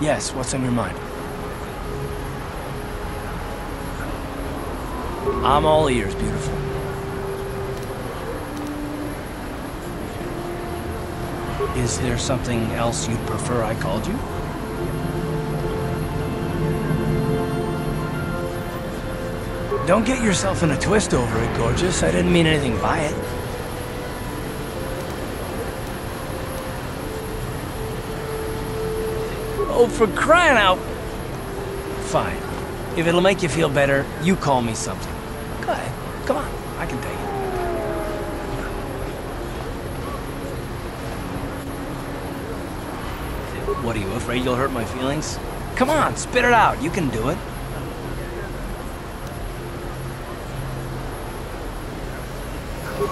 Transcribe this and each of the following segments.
Yes, what's on your mind? I'm all ears, beautiful. Is there something else you'd prefer I called you? Don't get yourself in a twist over it, gorgeous. I didn't mean anything by it. Oh, for crying out... Fine. If it'll make you feel better, you call me something. Go ahead. Come on. I can take it. What, are you afraid you'll hurt my feelings? Come on, spit it out. You can do it.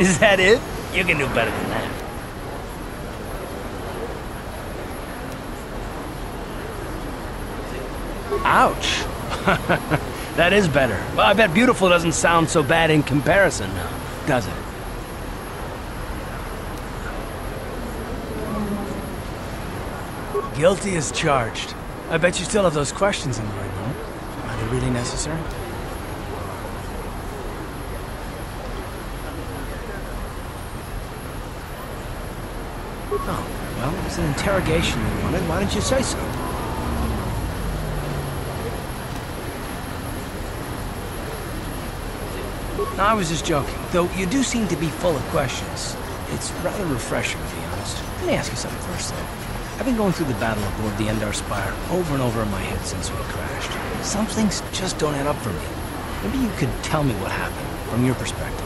Is that it? You can do better than that. Ouch. That is better. Well, I bet beautiful doesn't sound so bad in comparison now, does it? Guilty as charged. I bet you still have those questions in mind, though. Are they really necessary? Oh, well, it was an interrogation you wanted. Why didn't you say so? No, I was just joking. Though you do seem to be full of questions. It's rather refreshing, to be honest. Let me ask you something first, though. I've been going through the battle aboard the Endar Spire over and over in my head since we crashed. Some things just don't add up for me. Maybe you could tell me what happened, from your perspective.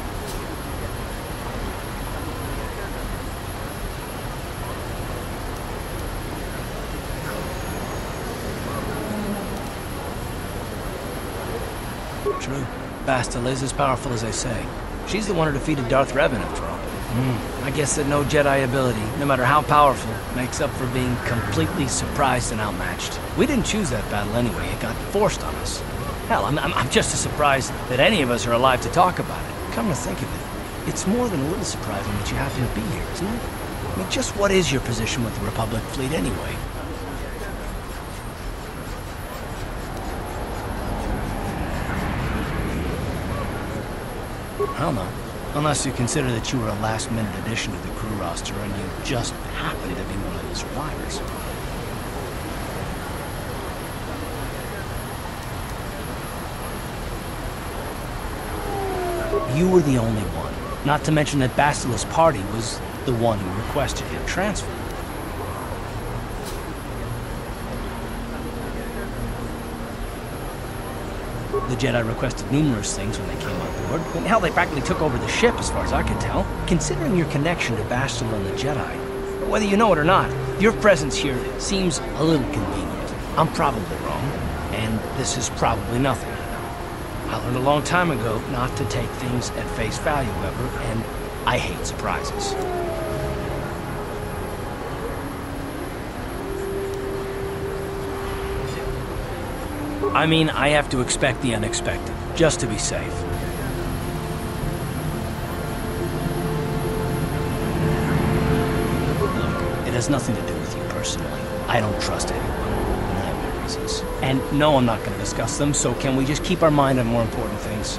True. Bastila is as powerful as they say. She's the one who defeated Darth Revan, after all. I guess that no Jedi ability, no matter how powerful, makes up for being completely surprised and outmatched. We didn't choose that battle anyway. It got forced on us. Hell, I'm just as surprised that any of us are alive to talk about it. Come to think of it, it's more than a little surprising that you happen to be here, isn't it? I mean, just what is your position with the Republic fleet anyway? I don't know. Unless you consider that you were a last-minute addition to the crew roster and you just happen to be one of the survivors. You were the only one. Not to mention that Bastila's party was the one who requested your transfer. The Jedi requested numerous things when they came on board. And hell, they practically took over the ship, as far as I could tell. Considering your connection to Bastila and the Jedi, whether you know it or not, your presence here seems a little convenient. I'm probably wrong, and this is probably nothing. I learned a long time ago not to take things at face value, ever, and I hate surprises. I mean, I have to expect the unexpected, just to be safe. Look, it has nothing to do with you personally. I don't trust anyone, and I have my reasons. And no, I'm not going to discuss them, so can we just keep our mind on more important things?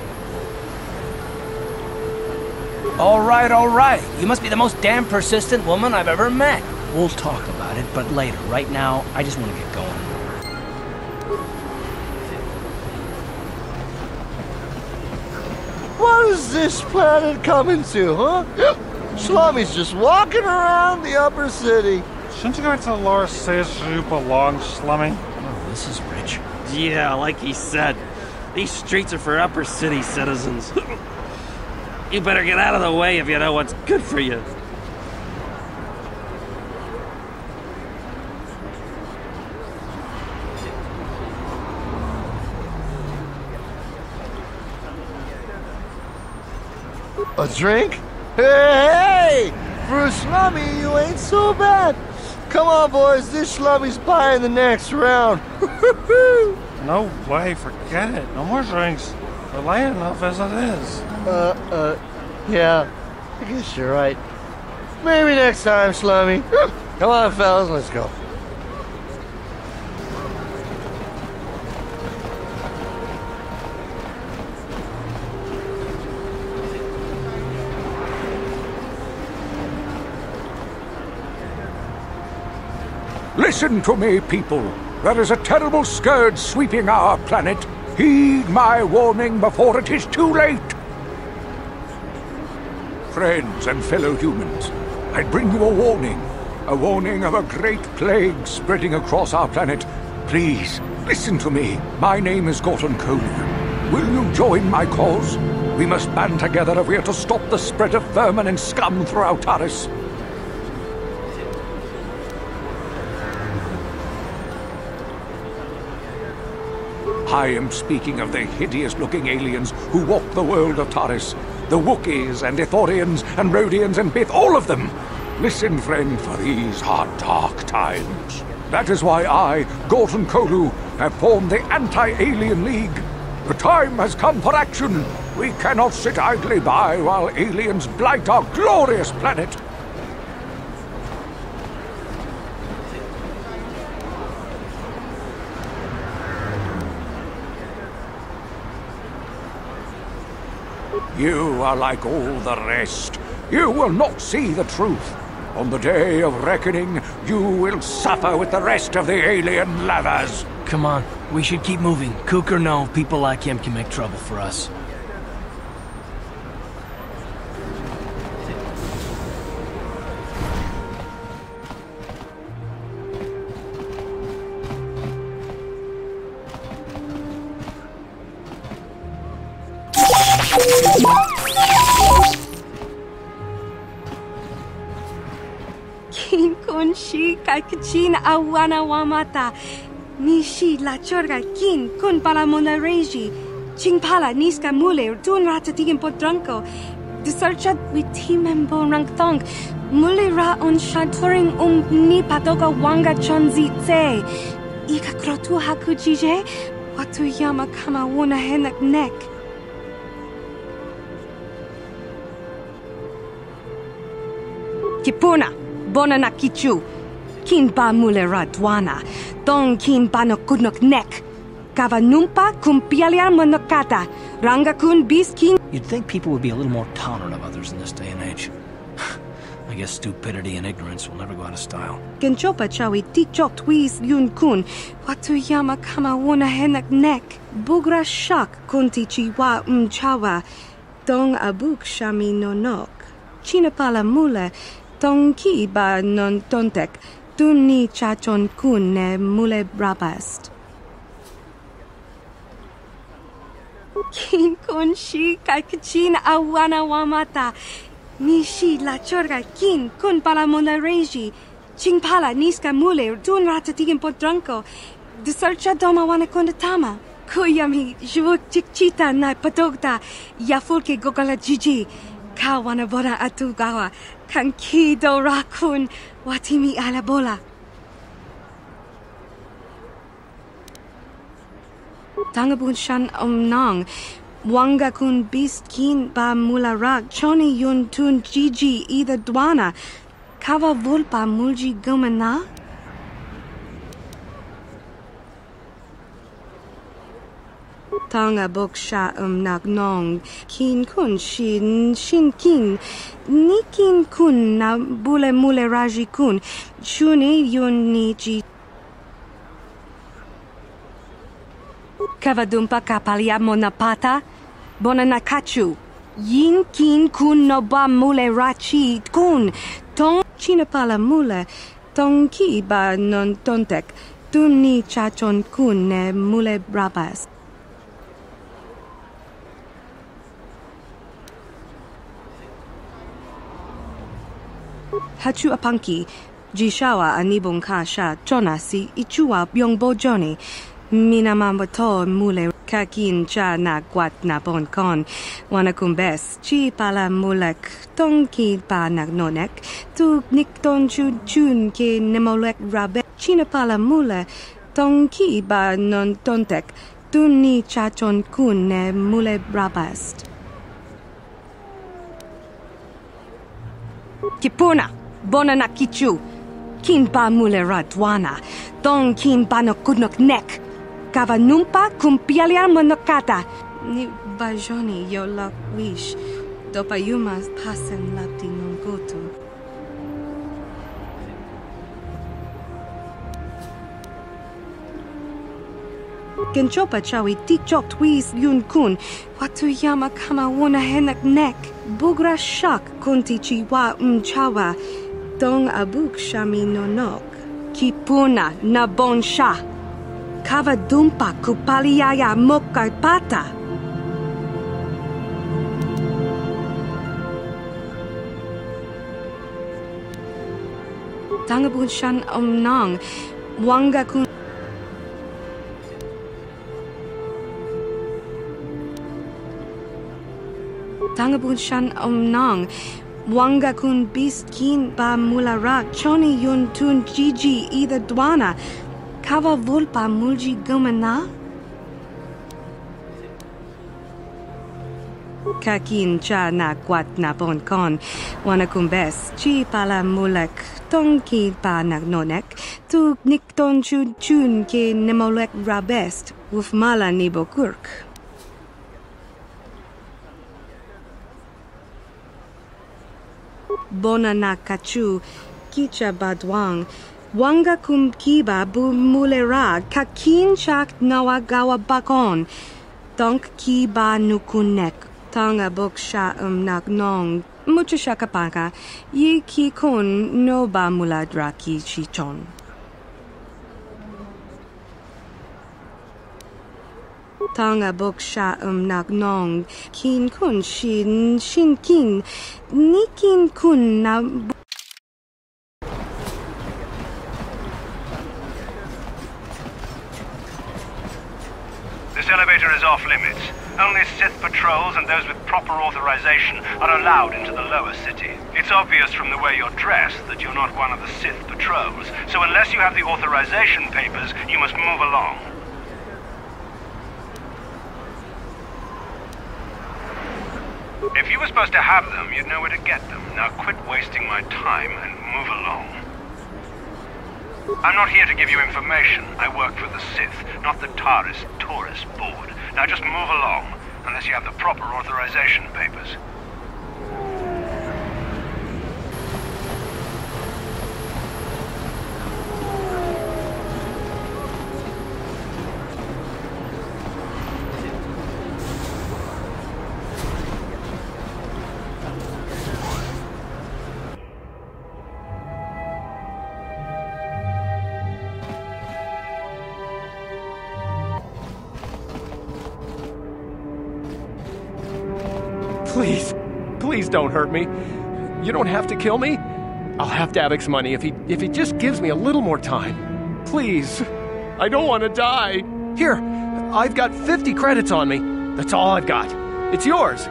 All right. You must be the most damn persistent woman I've ever met. We'll talk about it, but later. Right now, I just want to get going. What is this planet coming to, huh? Slummy's just walking around the upper city. Shouldn't you go to the lower stage where you belong, Slummy? Oh, this is rich. Yeah, like he said. These streets are for upper city citizens. You better get out of the way if you know what's good for you. A drink? Hey! For a slummy, you ain't so bad. Come on, boys, this slummy's buying the next round. No way, forget it. No more drinks. We're late enough as it is. Yeah, I guess you're right. Maybe next time, slummy. Come on, fellas, let's go. Listen to me, people. There is a terrible scourge sweeping our planet. Heed my warning before it is too late. Friends and fellow humans, I bring you a warning. A warning of a great plague spreading across our planet. Please, listen to me. My name is Gordon Kolu. Will you join my cause? We must band together if we are to stop the spread of vermin and scum throughout Taris. I am speaking of the hideous-looking aliens who walk the world of Taris. The Wookiees and Ithorians and Rhodians and Bith, all of them. Listen, friend, for these are dark times. That is why I, Gordon Kolu, have formed the Anti-Alien League. The time has come for action. We cannot sit idly by while aliens blight our glorious planet. You are like all the rest. You will not see the truth. On the day of reckoning, you will suffer with the rest of the alien lovers. Come on, we should keep moving. Kook or no, people like him can make trouble for us. Kin kun shi kakchin awana wamata. Nishi la chorga kin kun pala mona reji. Ching pala niska mule tun rata tigin podranko. Disarchat witimem bon rank thong. Mule ra on shaturing ni patoga wanga chonzi tse. Ika krotu hakujije. Watu yama kama wona henak nek. Kipuna, bona na kichu. Kin ba mule ra dwana. Tong kin ba no kudnok nek. Kava numpa kumpialia monokata. Ranga kun bis kin. You'd think people would be a little more tolerant of others in this day and age. I guess stupidity and ignorance will never go out of style. Genchopa chawi tikchok twis yun kun. Watu yama kama wona henak nek. Bugra shak kunti chiwa chawa. Tong abuk shami nonok. Chinapala mule. Tong ki ba non tontek. Tuni chachon kun ne mule brabast. Kin kun shi kakchin awana wamata. Nishi la chorga kin kun pala mona reji. Ching pala niska mule tun rata tigin podranko. Disarcha doma wana kondatama. Kuyami jvuk chikchita na patogta. Yafulke gogala jiji. Kawana bona atugawa. Kankido rakun watimi alabola. Tangabun shan omnong. Wanga kun bist kin ba mula rak. Choni yun tun jiji ida dwana. Kava vulpa mulji gumana? Tanga bok sha nak nong. Kin kun shin kin. Ni kin kun na bule mule raji kun. Shuni yun ni ji. Kavadumpa kapalia monapata. Bona nakachu. Yin kin kun no ba mule rachi kun. Tong chinapala mule. Tong ki ba non tontek. Tun ni chachon kun ne mule brabas. Hachu apanki. Jishawa anibong kasha chona si ichua byongbo joni. Minamambato mule kakin cha na guat na bon kon. Wanakumbes chi pala mulek tongki pa nagnonek. Tu nikton chun ke nemolek rabe. China pala mule tongki ba non tontek. Tu ni chachon kun ne mule brabast. Kipuna, bona na kichu. Kin pa mule radwana. Tong kin pa no kudnok nek. Kava numpa kumpialia monokata. Ni bajoni yo lak wish. Dopa yumas pasen lapti non gotu. Genchopa chawi tikchok twis yun kun. Watuyama kama wona henak nek. Bugra shak kunti chiwa chawa. Dong abuk shami nonok. Kipuna na bon sha. Kava dumpa kupaliaya mokarpata. Tangabun shan nang. Wanga kun. Tangabun shan nang. Wanga kun biskin ba mulara choni yun tun gigi either dwana. Kava vulpa mulji gumana? Kakin cha na kwat na bon kon. Wana kumbes chi pala mulek. Tong ki pa nagnonek. Tu nikton chun chun ke nemolek rabest. Wuf mala nibo kurk. Bona na kachu, kicha badwang, wanga kum kiba bu mulera, kakin chak nawa gawa bakon, donk kiba nukunek, tanga boksha nagnong, mucha shakapaka, ye ki kun no ba muladra ki chichon. Tanga boksha nagnong, kin kun shin kin, nikin kun na. This elevator is off limits. Only Sith patrols and those with proper authorization are allowed into the lower city. It's obvious from the way you're dressed that you're not one of the Sith patrols, so unless you have the authorization papers, you must move along. If you were supposed to have them, you'd know where to get them. Now quit wasting my time and move along. I'm not here to give you information. I work for the Sith, not the Taris Tourist Board. Now just move along, unless you have the proper authorization papers. Please don't hurt me. You don't have to kill me. I'll have Davik's money if he just gives me a little more time. Please. I don't want to die. Here, I've got 50 credits on me. That's all I've got. It's yours.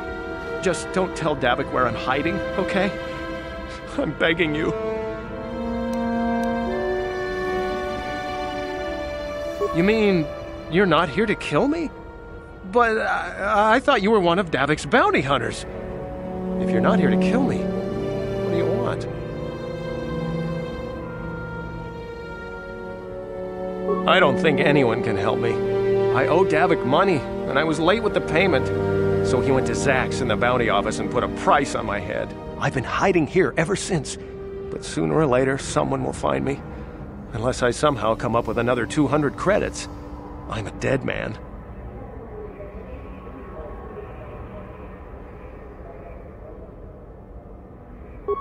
Just don't tell Davik where I'm hiding, okay? I'm begging you. You mean you're not here to kill me? But I thought you were one of Davik's bounty hunters. If you're not here to kill me, what do you want? I don't think anyone can help me. I owe Davik money, and I was late with the payment. So he went to Zach's in the bounty office and put a price on my head. I've been hiding here ever since. But sooner or later, someone will find me. Unless I somehow come up with another 200 credits. I'm a dead man.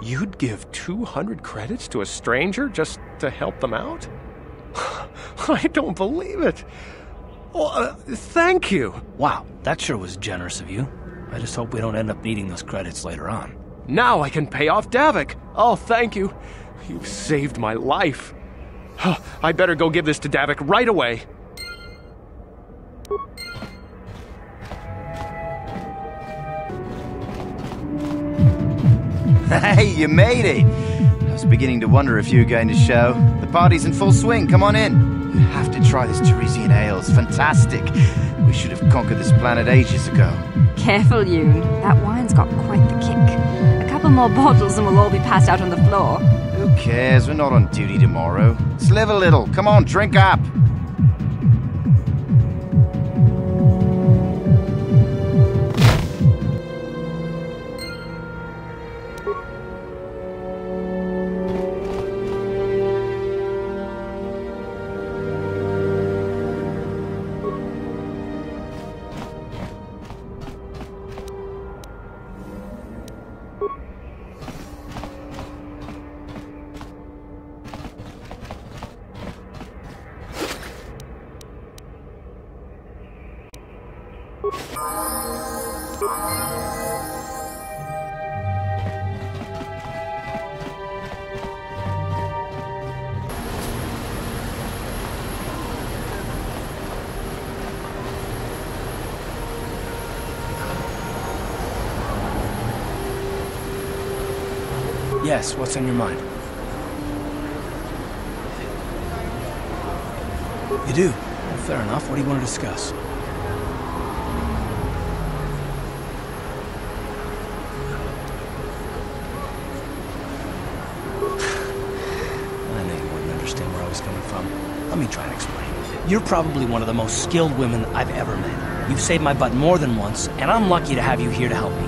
You'd give 200 credits to a stranger just to help them out? I don't believe it. Well, thank you. Wow, that sure was generous of you. I just hope we don't end up needing those credits later on. Now I can pay off Davik. Oh, thank you. You've saved my life. I better go give this to Davik right away. Hey, you made it! I was beginning to wonder if you were going to show. The party's in full swing, come on in. You have to try this Teresian ale, it's fantastic. We should have conquered this planet ages ago. Careful, Yoon. That wine's got quite the kick. A couple more bottles and we'll all be passed out on the floor. Who cares? We're not on duty tomorrow. Let's live a little. Come on, drink up. Yes, what's on your mind? You do? Well, fair enough. What do you want to discuss? I know you wouldn't understand where I was coming from. Let me try and explain. You're probably one of the most skilled women I've ever met. You've saved my butt more than once, and I'm lucky to have you here to help me.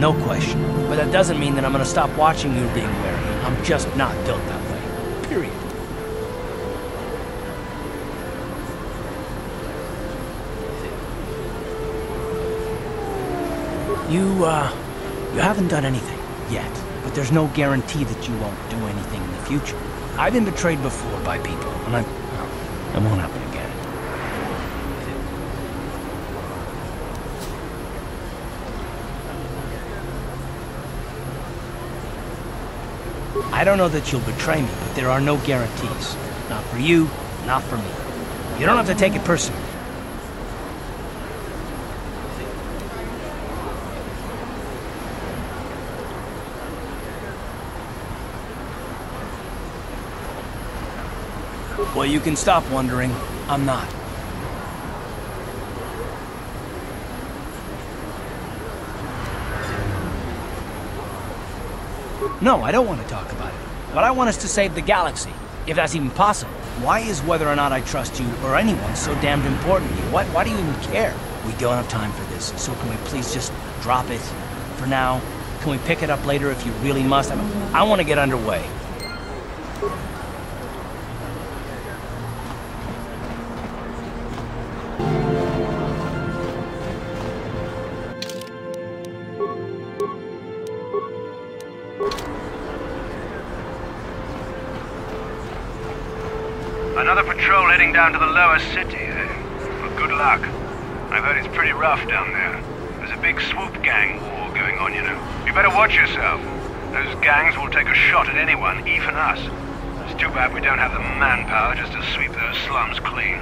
No question. But that doesn't mean that I'm gonna stop watching you being wary. I'm just not built that way. Period. You haven't done anything yet, but there's no guarantee that you won't do anything in the future. I've been betrayed before by people, and it won't happen again. I don't know that you'll betray me, but there are no guarantees. Not for you, not for me. You don't have to take it personally. Well, you can stop wondering. I'm not. No, I don't want to talk about it. But I want us to save the galaxy, if that's even possible. Why is whether or not I trust you or anyone so damned important to you? Why do you even care? We don't have time for this, so can we please just drop it for now? Can we pick it up later if you really must? I want to get underway. Another patrol heading down to the lower city, eh? Well, good luck. I've heard it's pretty rough down there. There's a big swoop gang war going on, you know. You better watch yourself. Those gangs will take a shot at anyone, even us. It's too bad we don't have the manpower just to sweep those slums clean.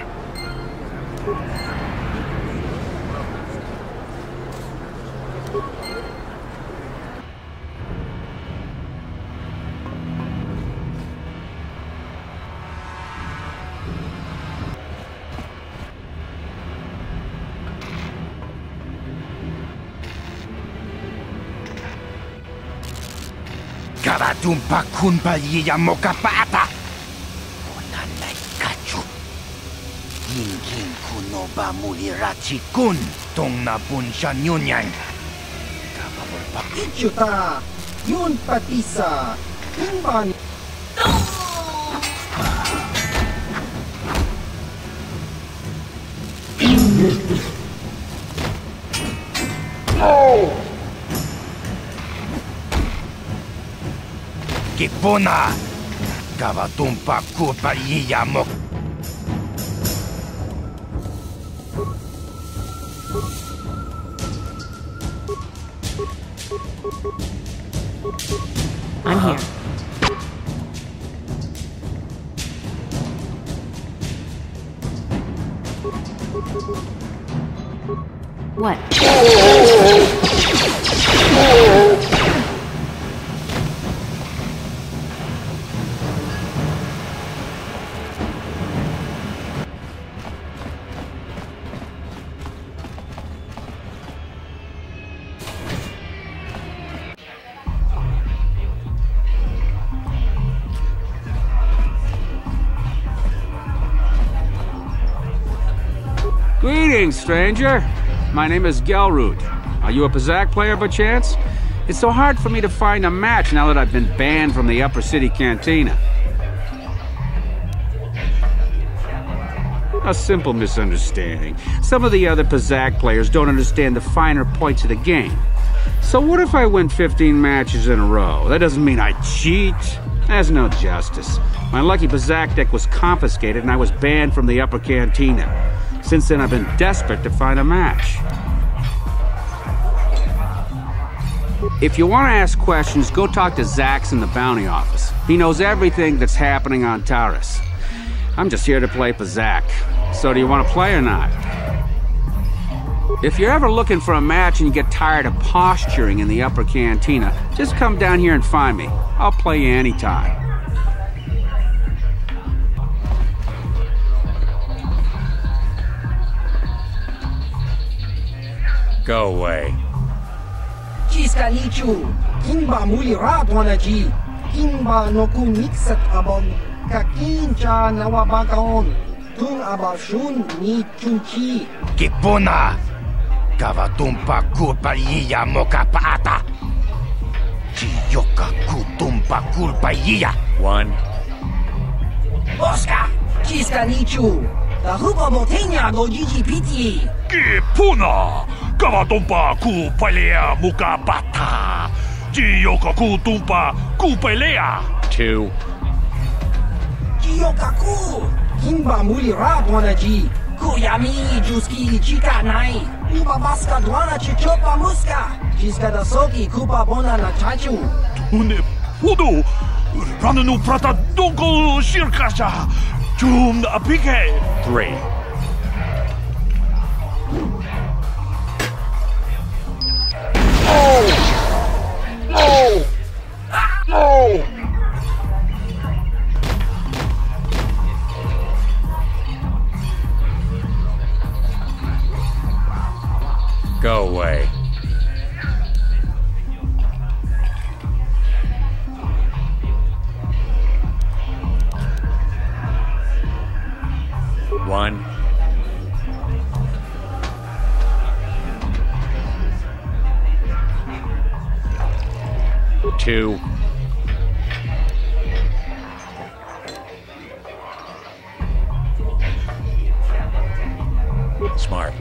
Karatumpa kunpa yiya mokapata. Onanay kachu. Yingin kunoba mulirachi kun. Tong na bunsha nyunyang. Kababulpa. Ichuta. Yun patisa. Kumban. Oh! Kipuna! Kavatumpa kupa yiyamok! I'm here. What? Greetings, stranger. My name is Gelroot. Are you a Pazak player by chance? It's so hard for me to find a match now that I've been banned from the Upper City Cantina. A simple misunderstanding. Some of the other Pazak players don't understand the finer points of the game. So what if I win 15 matches in a row? That doesn't mean I cheat. There's no justice. My lucky Pazak deck was confiscated and I was banned from the Upper Cantina. Since then, I've been desperate to find a match. If you want to ask questions, go talk to Zax in the bounty office. He knows everything that's happening on Taurus. I'm just here to play Pazak. So do you want to play or not? If you're ever looking for a match and you get tired of posturing in the upper cantina, just come down here and find me. I'll play you anytime. Go away. Chiska nichu, kimba muli ratwanaji, kimba noku mixat abon, kakincha nawabakaon, tung abashun ni chunchi. Kipuna! Kavatumpa kulpaiya mokapaata! Chiyoka kutumpa kulpaiya! 1. Oscar, chiska nichu, tahupa botenya do GGPT. Kipuna! Kavatumpa kupalea mukapata! Chiyoka kutumpa kupelea! 2. Chiyokaku, kimba muli ratwanaji, kuyami juski chika nai, uba baska dwana chichopa muska, chiska da soki kupa bona na chachu. Une pudu! Rananu prata donko shirkasha! Jum apike! 3. Go away. One. 2. Smart.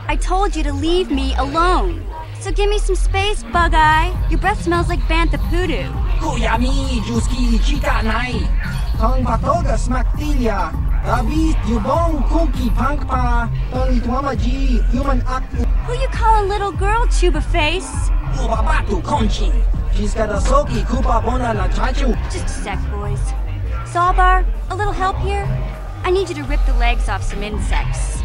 I told you to leave me alone. So give me some space, Bug-Eye. Your breath smells like Bantha Poodoo. Kuyami juski chika nai, tong patoga smaktilia, David yubong kuki pankpa, tong itwamaji human act. Who you calling little girl, Chuba Face? Ubabatu konchi, chiska da soki kupa bona na chachu. Just a sec, boys. Sawbar, a little help here? I need you to rip the legs off some insects.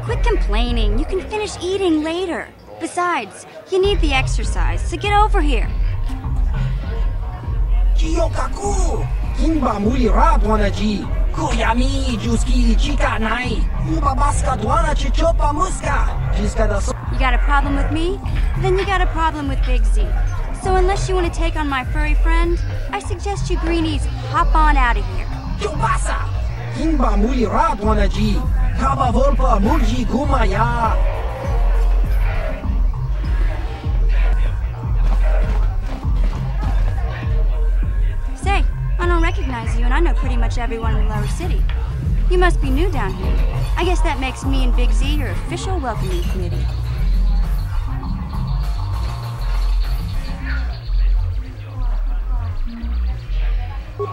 Quit complaining. You can finish eating later. Besides, you need the exercise, so get over here. Chiyokaku, kimba muli ratwanaji, kuyami juski chika nai, ubabaska dwana chichopa muska, chiska da so. You got a problem with me? Then you got a problem with Big Z. So unless you want to take on my furry friend, I suggest you greenies hop on out of here. Chupasa, kimba muli ratwanaji, kaba volpa mulji gumaya. Say, I don't recognize you, and I know pretty much everyone in the lower city. You must be new down here. I guess that makes me and Big Z your official welcoming committee.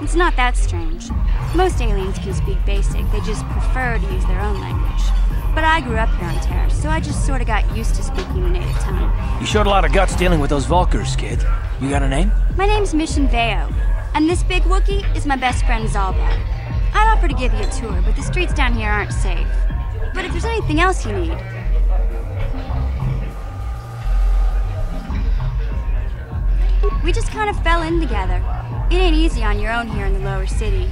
It's not that strange. Most aliens can speak basic, they just prefer to use their own language. But I grew up here on Terrace, so I just sort of got used to speaking the native tongue. You showed a lot of guts dealing with those Vulkars, kid. You got a name? My name's Mission Veo, and this big Wookiee is my best friend Zalbar. I'd offer to give you a tour, but the streets down here aren't safe. But if there's anything else you need... We just kind of fell in together. It ain't easy on your own here in the lower city.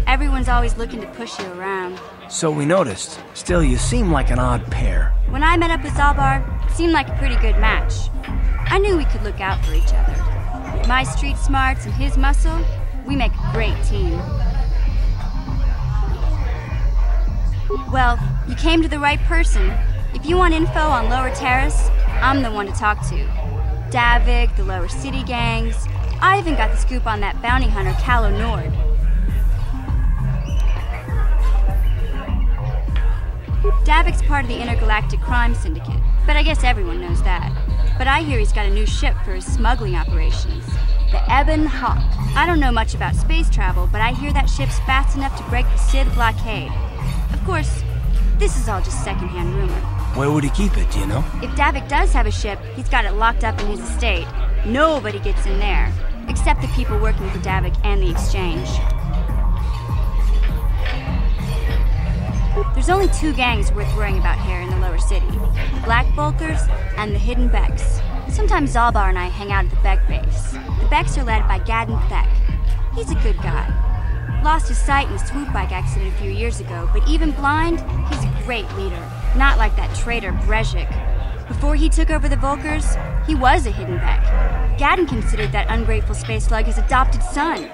Everyone's always looking to push you around. So we noticed. Still, you seem like an odd pair. When I met up with Zalbar, it seemed like a pretty good match. I knew we could look out for each other. With my street smarts and his muscle, we make a great team. Well, you came to the right person. If you want info on Lower Terrace, I'm the one to talk to. Davik, the Lower City gangs. I even got the scoop on that bounty hunter, Calo Nord. Davik's part of the Intergalactic Crime Syndicate, but I guess everyone knows that. But I hear he's got a new ship for his smuggling operations. The Ebon Hawk. I don't know much about space travel, but I hear that ship's fast enough to break the Sith blockade. Of course, this is all just secondhand rumor. Where would he keep it, do you know? If Davik does have a ship, he's got it locked up in his estate. Nobody gets in there, except the people working for Davik and the Exchange. There's only 2 gangs worth worrying about here in the lower city. The Black Volkers and the Hidden Becks. Sometimes Zalbar and I hang out at the Beck base. The Becks are led by Gadden Thek. He's a good guy. Lost his sight in a swoop bike accident a few years ago, but even blind, he's a great leader. Not like that traitor Brezhik. Before he took over the Volkers, he was a Hidden Beck. Gadden considered that ungrateful space slug his adopted son.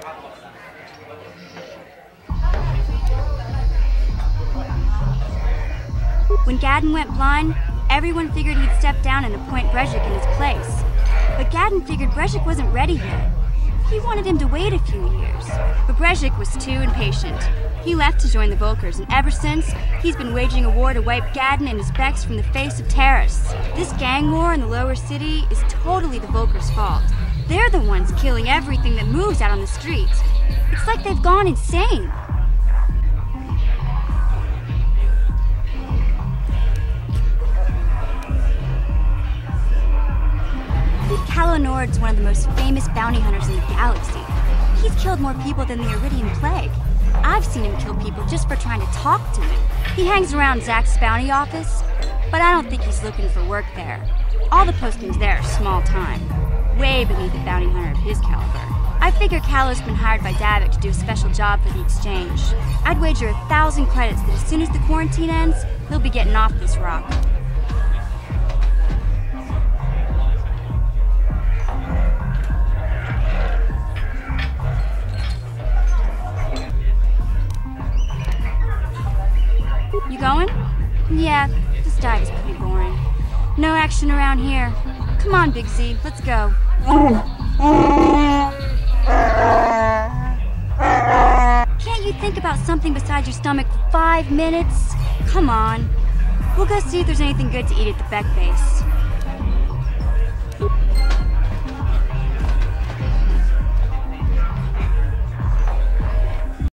When Gadden went blind, everyone figured he'd step down and appoint Brezhik in his place. But Gadden figured Brezhik wasn't ready yet. He wanted him to wait a few years. But Brezhik was too impatient. He left to join the Volkers, and ever since, he's been waging a war to wipe Gadden and his Becks from the face of Taris. This gang war in the lower city is totally the Volkers' fault. They're the ones killing everything that moves out on the streets. It's like they've gone insane. Calo Nord's one of the most famous bounty hunters in the galaxy. He's killed more people than the Iridian Plague. I've seen him kill people just for trying to talk to him. He hangs around Zack's bounty office, but I don't think he's looking for work there. All the postings there are small time, way beneath a bounty hunter of his caliber. I figure Calo's been hired by Davik to do a special job for the Exchange. I'd wager 1,000 credits that as soon as the quarantine ends, he'll be getting off this rock. You going? Yeah, this dive is pretty boring. No action around here. Come on, Big Z, let's go. Can't you think about something besides your stomach for 5 minutes? Come on. We'll go see if there's anything good to eat at the Beck base.